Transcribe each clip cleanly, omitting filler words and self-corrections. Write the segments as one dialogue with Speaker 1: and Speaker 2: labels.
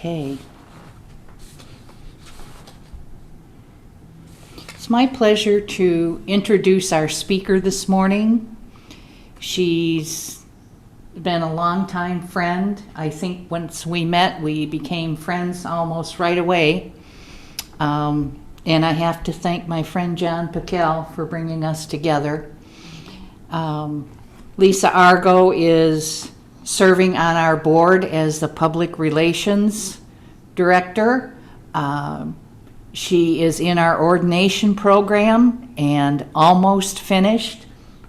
Speaker 1: Okay. It's my pleasure to introduce our speaker this morning. She's been a longtime friend. I think once we met, we became friends almost right away. And I have to thank my friend John Piquel for bringing us together. Lisa Argo is serving on our board as the Public Relations Director. She is in our ordination program and almost finished.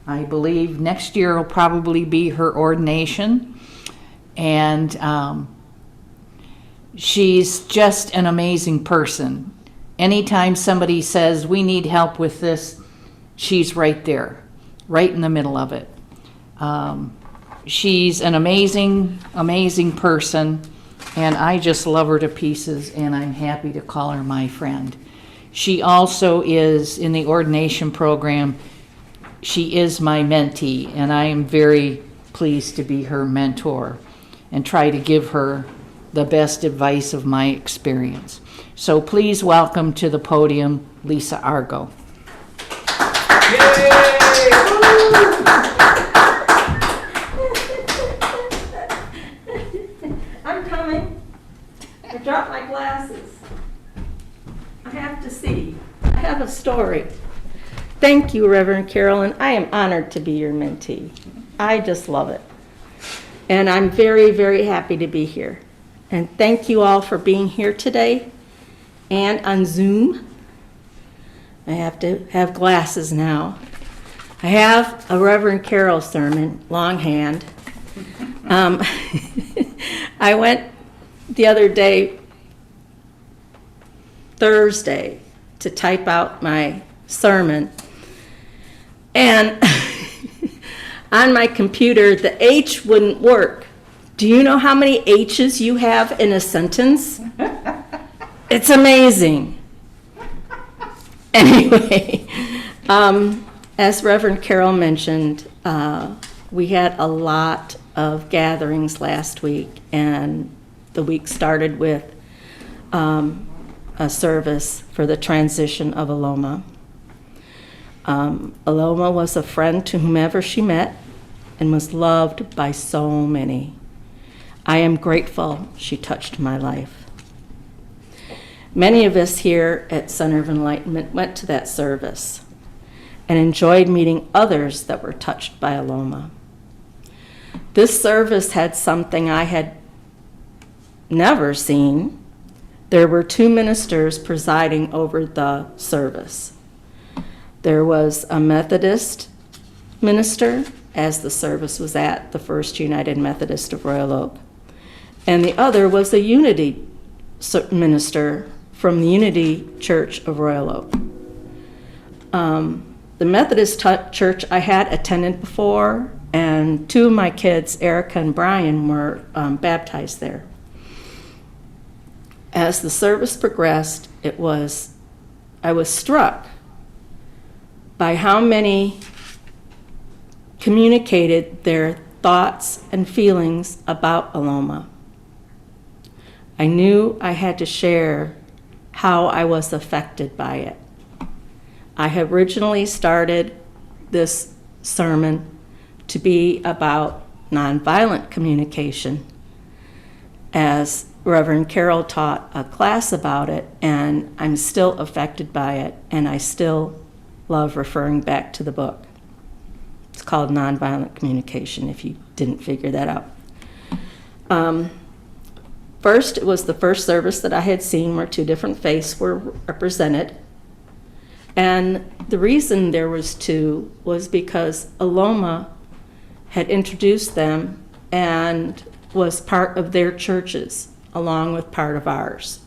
Speaker 1: I believe next year will probably be her ordination. And she's just an amazing person. Anytime somebody says, we need help with this, she's right there, right in the middle of it. She's an amazing, amazing person, and I just love her to pieces, and I'm happy to call her my friend. She also is in the ordination program. She is my mentee, and I am very pleased to be her mentor and try to give her the best advice of my experience. So please welcome to the podium, Lisa Argo.
Speaker 2: Yay! I'm coming. I dropped my glasses. I have to see. I have a story. Thank you, Reverend Carolyn. I am honored to be your mentee. I just love it. And I'm very, very happy to be here. And thank you all for being here today and on Zoom. I have to have glasses now. I have a Reverend Carroll sermon, longhand. I went the other day, Thursday, to type out my sermon. And on my computer, the H wouldn't work. Do you know how many H's you have in a sentence? It's amazing. Anyway, as Reverend Carroll mentioned, we had a lot of gatherings last week, and the week started with a service for the transition of Aloma. Aloma was a friend to whomever she met and was loved by so many. I am grateful she touched my life. Many of us here at Center of Enlightenment went to that service and enjoyed meeting others that were touched by Aloma. This service had something I had never seen. There were two ministers presiding over the service. There was a Methodist minister, as the service was at the First United Methodist of Royal Oak, and the other was a Unity minister from the Unity Church of Royal Oak. The Methodist church I had attended before, and two of my kids, Erica and Brian, were baptized there. As the service progressed, I was struck by how many communicated their thoughts and feelings about Aloma. I knew I had to share how I was affected by it. I had originally started this sermon to be about nonviolent communication, as Reverend Carroll taught a class about it, and I'm still affected by it, and I still love referring back to the book. It's called Nonviolent Communication, if you didn't figure that out. First, it was the first service that I had seen where two different faiths were represented. And the reason there was two was because Aloma had introduced them and was part of their churches, along with part of ours.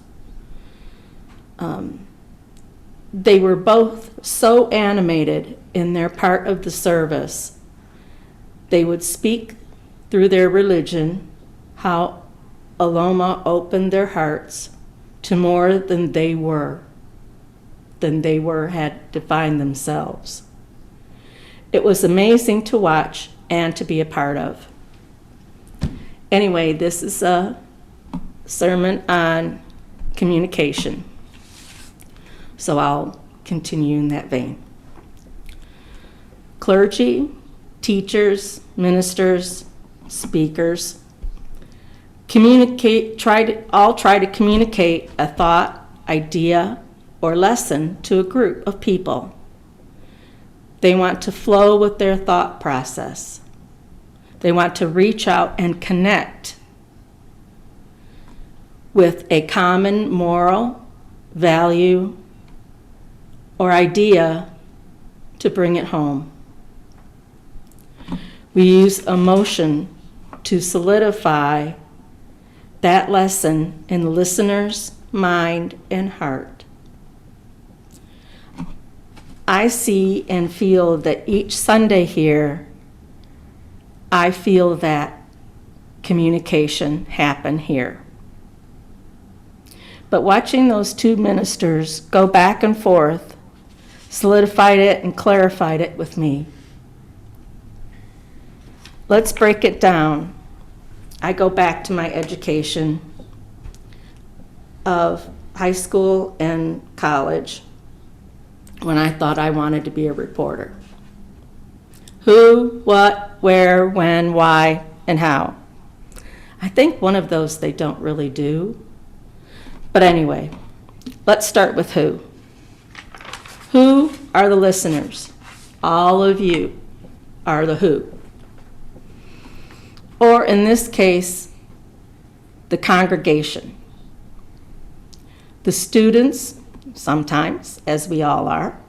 Speaker 2: They were both so animated in their part of the service. They would speak through their religion, how Aloma opened their hearts to more than they had defined themselves. It was amazing to watch and to be a part of. Anyway, this is a sermon on communication. So I'll continue in that vein. Clergy, teachers, ministers, speakers, all try to communicate a thought, idea, or lesson to a group of people. They want to flow with their thought process. They want to reach out and connect with a common moral, value, or idea to bring it home. We use emotion to solidify that lesson in the listener's mind and heart. I see and feel that each Sunday here, I feel that communication happen here. But watching those two ministers go back and forth solidified it and clarified it with me. Let's break it down. I go back to my education of high school and college when I thought I wanted to be a reporter. Who, what, where, when, why, and how. I think one of those they don't really do. But anyway, let's start with who. Who are the listeners? All of you are the who. Or in this case, the congregation. The students, sometimes, as we all are,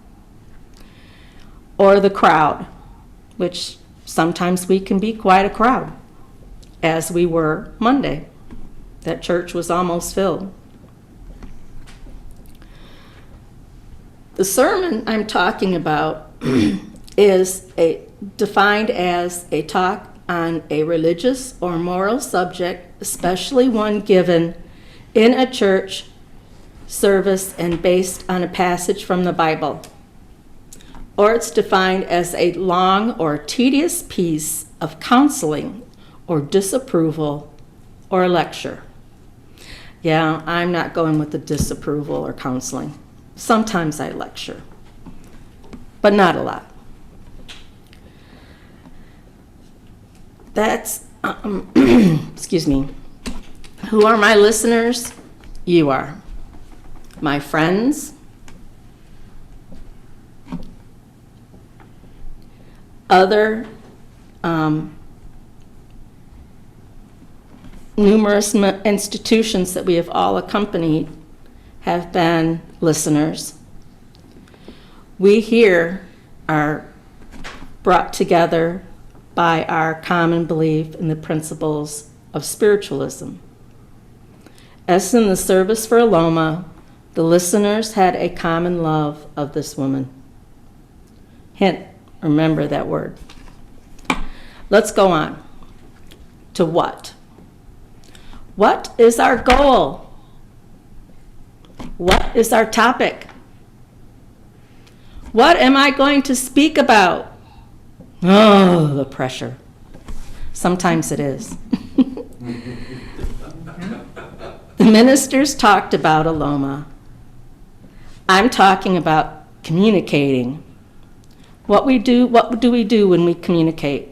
Speaker 2: or the crowd, which sometimes we can be quite a crowd, as we were Monday. That church was almost filled. The sermon I'm talking about is defined as a talk on a religious or moral subject, especially one given in a church service and based on a passage from the Bible. Or it's defined as a long or tedious piece of counseling or disapproval or a lecture. Yeah, I'm not going with the disapproval or counseling. Sometimes I lecture, but not a lot. That's, excuse me. Who are my listeners? You are. My friends, other numerous institutions that we have all accompanied have been listeners. We here are brought together by our common belief in the principles of spiritualism. As in the service for Aloma, the listeners had a common love of this woman. Hint, remember that word. Let's go on to what? What is our goal? What is our topic? What am I going to speak about? Oh, the pressure. Sometimes it is. The ministers talked about Aloma. I'm talking about communicating. What do we do when we communicate?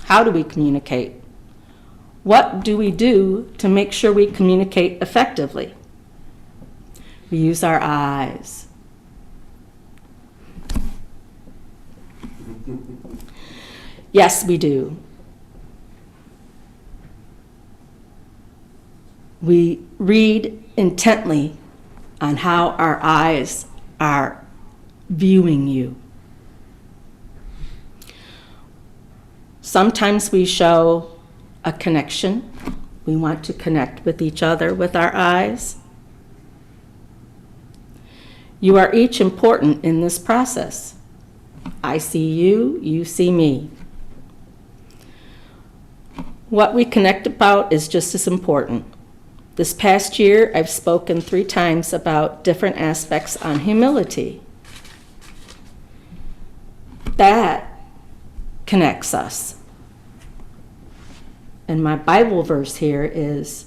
Speaker 2: How do we communicate? What do we do to make sure we communicate effectively? We use our eyes. Yes, we do. We read intently on how our eyes are viewing you. Sometimes we show a connection. We want to connect with each other with our eyes. You are each important in this process. I see you, you see me. What we connect about is just as important. This past year, I've spoken 3 times about different aspects on humility. That connects us. And my Bible verse here is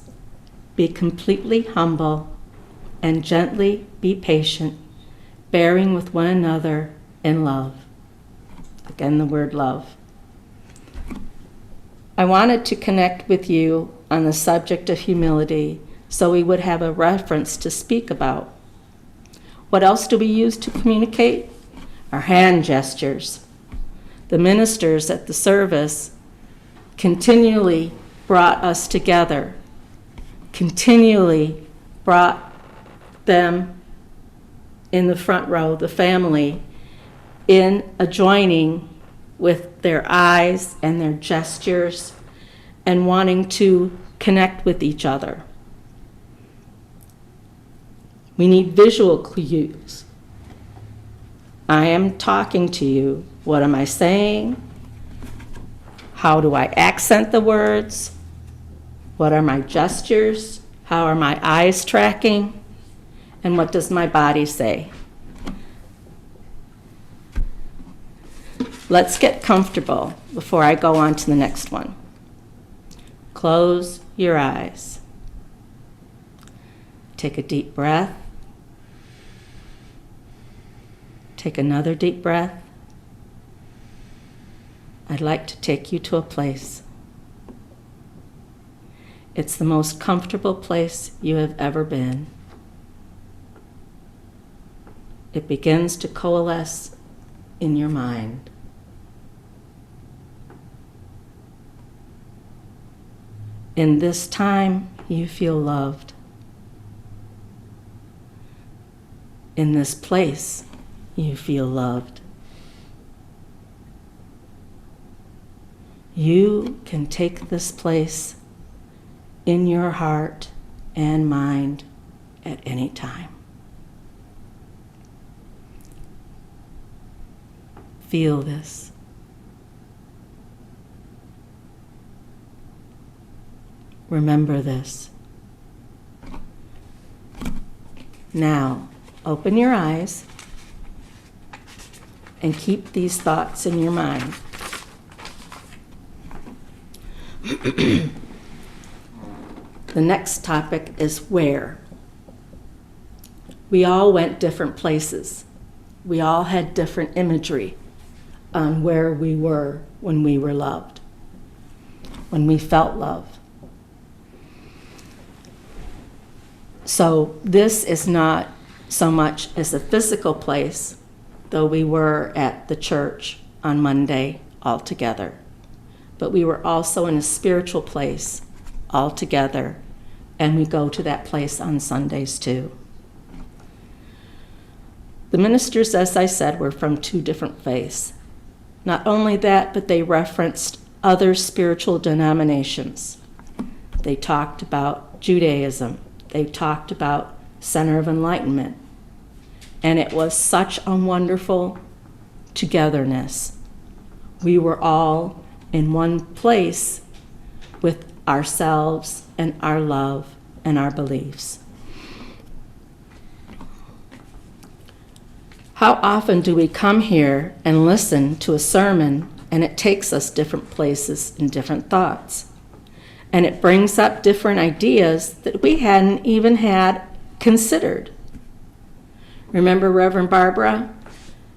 Speaker 2: Be completely humble and gently be patient, bearing with one another in love. Again, the word love. I wanted to connect with you on the subject of humility so we would have a reference to speak about. What else do we use to communicate? Our hand gestures. The ministers at the service continually brought us together, continually brought them in the front row, the family, in a joining with their eyes and their gestures and wanting to connect with each other. We need visual cues. I am talking to you. What am I saying? How do I accent the words? What are my gestures? How are my eyes tracking? And what does my body say? Let's get comfortable before I go on to the next one. Close your eyes. Take a deep breath. Take another deep breath. I'd like to take you to a place. It's the most comfortable place you have ever been. It begins to coalesce in your mind. In this time, you feel loved. In this place, you feel loved. You can take this place in your heart and mind at any time. Feel this. Remember this. Now, open your eyes and keep these thoughts in your mind. The next topic is where. We all went different places. We all had different imagery on where we were when we were loved, when we felt love. So this is not so much as a physical place, though we were at the church on Monday all together. But we were also in a spiritual place all together, and we go to that place on Sundays too. The ministers, as I said, were from two different faiths. Not only that, but they referenced other spiritual denominations. They talked about Judaism. They talked about Center of Enlightenment. And it was such a wonderful togetherness. We were all in one place with ourselves and our love and our beliefs. How often do we come here and listen to a sermon and it takes us different places and different thoughts? And it brings up different ideas that we hadn't even had considered. Remember Reverend Barbara?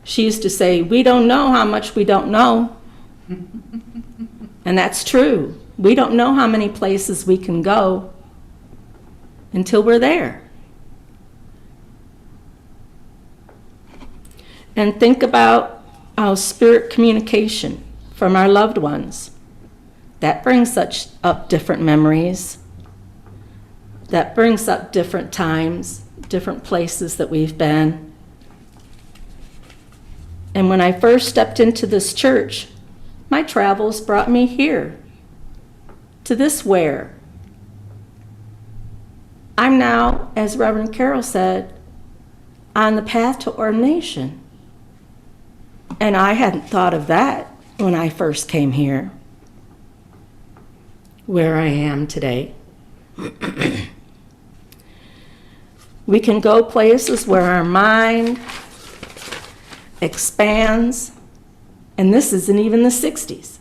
Speaker 2: She used to say, "We don't know how much we don't know." And that's true. We don't know how many places we can go until we're there. And think about our spirit communication from our loved ones. That brings up different memories. That brings up different times, different places that we've been. And when I first stepped into this church, my travels brought me here, to this where. I'm now, as Reverend Carol said, on the path to ordination. And I hadn't thought of that when I first came here, where I am today. We can go places where our mind expands, and this isn't even the 60s.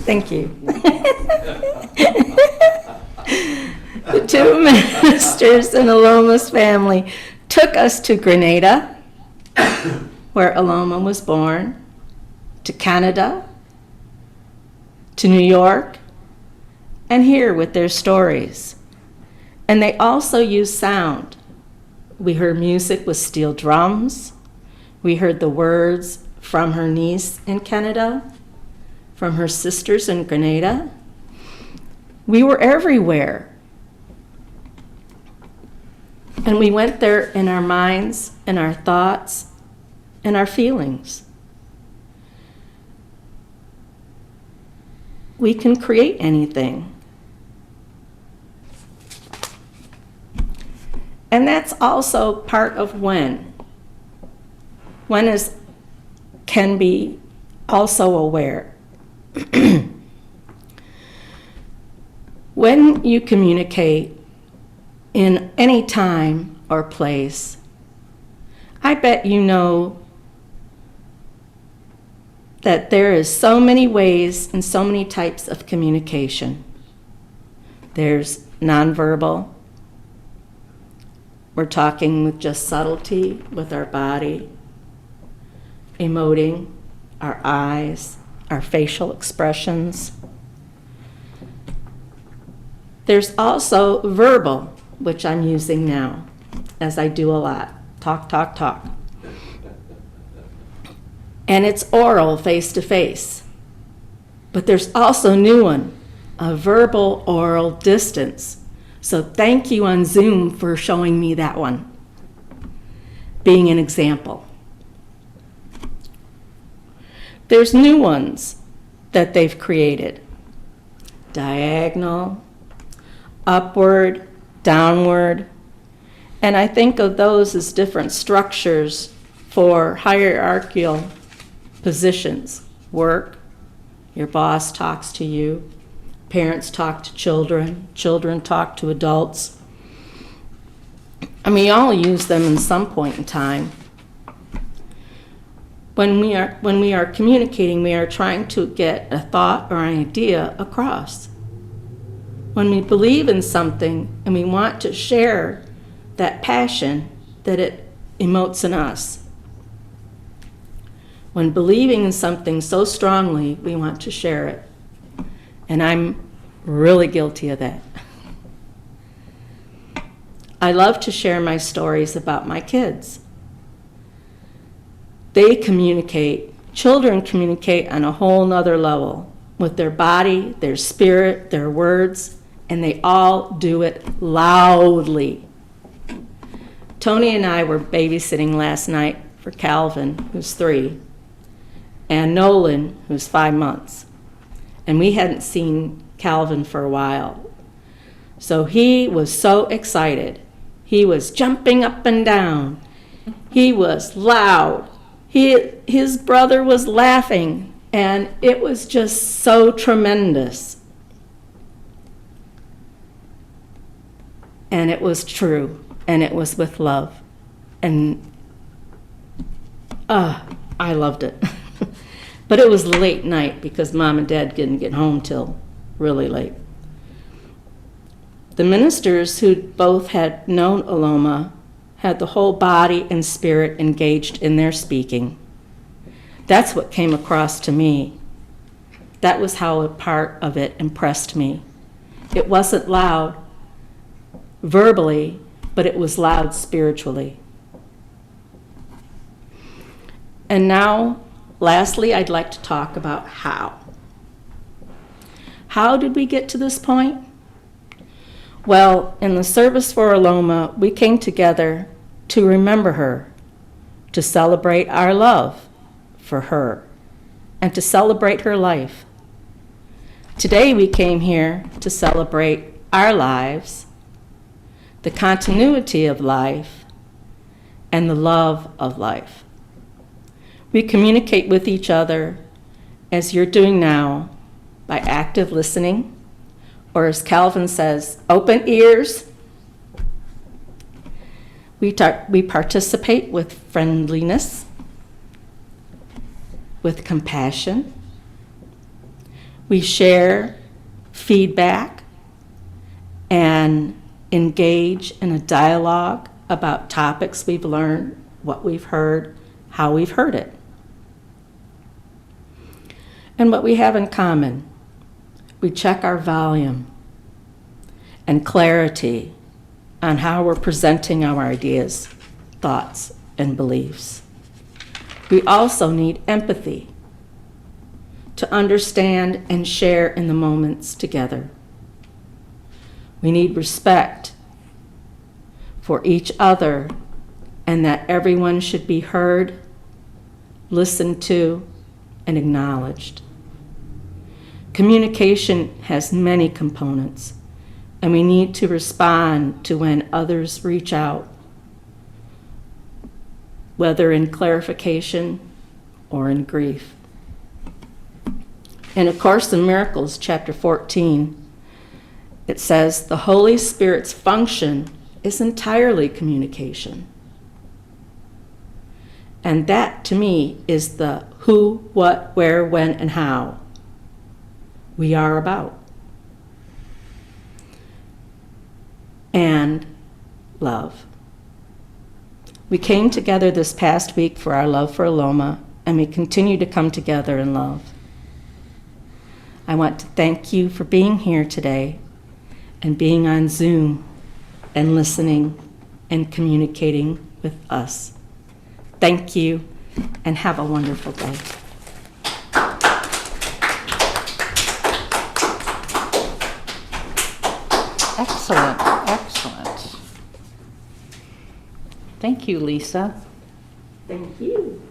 Speaker 2: Thank you. The two ministers in Aloma's family took us to Grenada, where Aloma was born, to Canada, to New York, and here with their stories. And they also used sound. We heard music with steel drums. We heard the words from her niece in Canada, from her sisters in Grenada. We were everywhere. And we went there in our minds, in our thoughts, and our feelings. We can create anything. And that's also part of when. When can be also aware. When you communicate in any time or place, I bet you know that there is so many ways and so many types of communication. There's nonverbal. We're talking with just subtlety with our body, emoting, our eyes, our facial expressions. There's also verbal, which I'm using now, as I do a lot. Talk, talk, talk. And it's oral, face-to-face. But there's also a new one, a verbal oral distance. So thank you on Zoom for showing me that one, being an example. There's new ones that they've created. Diagonal, upward, downward. And I think of those as different structures for hierarchical positions. Work, your boss talks to you. Parents talk to children. Children talk to adults. And we all use them in some point in time. When we are communicating, we are trying to get a thought or an idea across. When we believe in something and we want to share that passion that it emotes in us. When believing in something so strongly, we want to share it. And I'm really guilty of that. I love to share my stories about my kids. They communicate, children communicate on a whole nother level with their body, their spirit, their words, and they all do it loudly. Tony and I were babysitting last night for Calvin, who's 3, and Nolan, who's 5 months. And we hadn't seen Calvin for a while. So he was so excited. He was jumping up and down. He was loud. His brother was laughing, and it was just so tremendous. And it was true, and it was with love. And I loved it. But it was late night because Mom and Dad didn't get home till really late. The ministers who both had known Aloma had the whole body and spirit engaged in their speaking. That's what came across to me. That was how a part of it impressed me. It wasn't loud verbally, but it was loud spiritually. And now, lastly, I'd like to talk about how. How did we get to this point? Well, in the service for Aloma, we came together to remember her, to celebrate our love for her, and to celebrate her life. Today we came here to celebrate our lives, the continuity of life, and the love of life. We communicate with each other, as you're doing now, by active listening, or as Calvin says, open ears. We participate with friendliness, with compassion, We share feedback and engage in a dialogue about topics we've learned, what we've heard, how we've heard it. And what we have in common, we check our volume and clarity on how we're presenting our ideas, thoughts, and beliefs. We also need empathy to understand and share in the moments together. We need respect for each other and that everyone should be heard, listened to, and acknowledged. Communication has many components, and we need to respond to when others reach out, whether in clarification or in grief. In A Course in Miracles, chapter 14, it says, the Holy Spirit's function is entirely communication. And that, to me, is the who, what, where, when, and how we are about. And love. We came together this past week for our Love for Aloma, and we continue to come together in love. I want to thank you for being here today and being on Zoom and listening and communicating with us. Thank you, and have a wonderful day.
Speaker 1: Excellent, excellent. Thank you, Lisa.
Speaker 2: Thank you.